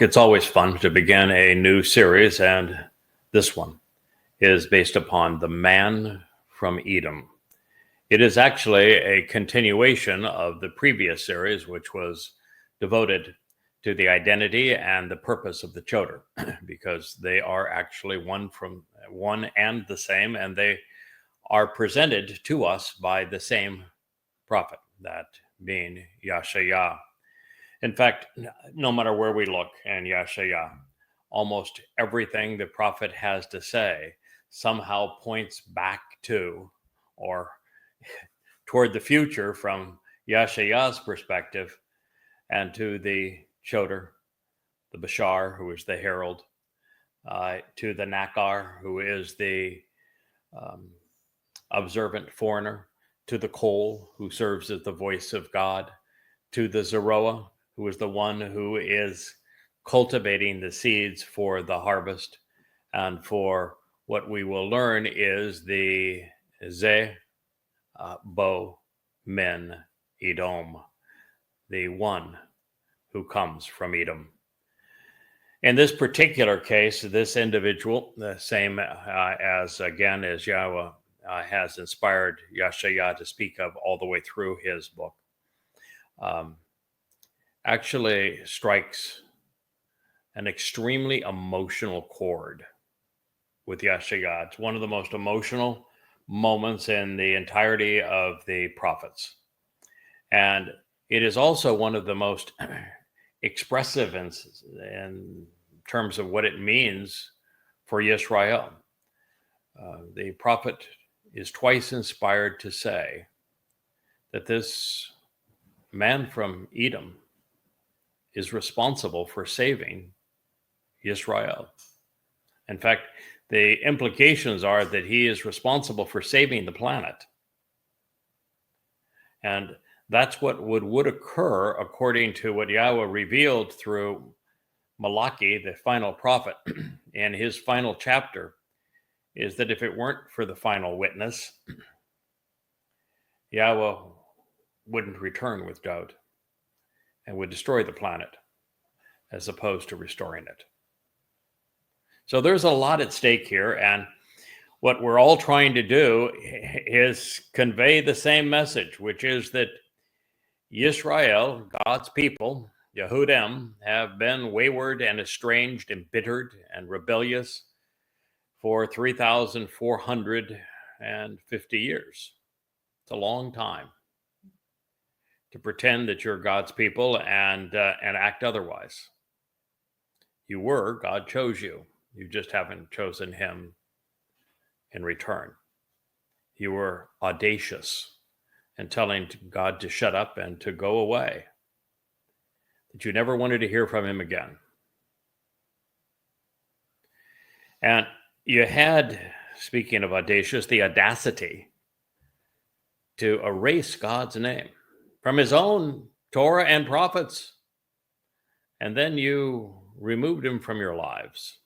It's always fun to begin a new series, and this one is based upon the man from Edom. It is actually a continuation of the previous series, which was devoted to the identity and the purpose of the children, because they are actually one and the same, and they are presented to us by the same prophet, that being Yahowah. In fact, no matter where we look in Yahowah, almost everything the prophet has to say somehow points back to or toward the future from Yahowah's perspective, and to the Choder, the Bashar, who is the herald, to the Nakar, who is the observant foreigner, to the Kol, who serves as the voice of God, to the Zeroah, who is the one who is cultivating the seeds for the harvest, and for what we will learn is the Bo Men Edom, the one who comes from Edom. In this particular case, this individual, the same as Yahowah has inspired Yahowah to speak of all the way through his book, actually strikes an extremely emotional chord with Yahowah. It's one of the most emotional moments in the entirety of the prophets. And it is also one of the most expressive in terms of what it means for Yisrael. The prophet is twice inspired to say that this man from Edom is responsible for saving Israel. In fact, the implications are that he is responsible for saving the planet. And that's what would occur according to what Yahowah revealed through Malachi, the final prophet, in his final chapter, is that if it weren't for the final witness, Yahowah wouldn't return with doubt and would destroy the planet as opposed to restoring it. So there's a lot at stake here, and what we're all trying to do is convey the same message, which is that Yisrael, God's people, Yehudim, have been wayward and estranged, embittered and rebellious for 3,450 years. It's a long time to pretend that you're God's people and act otherwise. You were, God chose you. You just haven't chosen him in return. You were audacious in telling God to shut up and to go away, that you never wanted to hear from him again. And you had, speaking of audacious, the audacity to erase God's name from his own Torah and prophets. And then you removed him from your lives.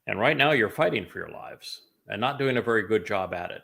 And right now you're fighting for your lives and not doing a very good job at it.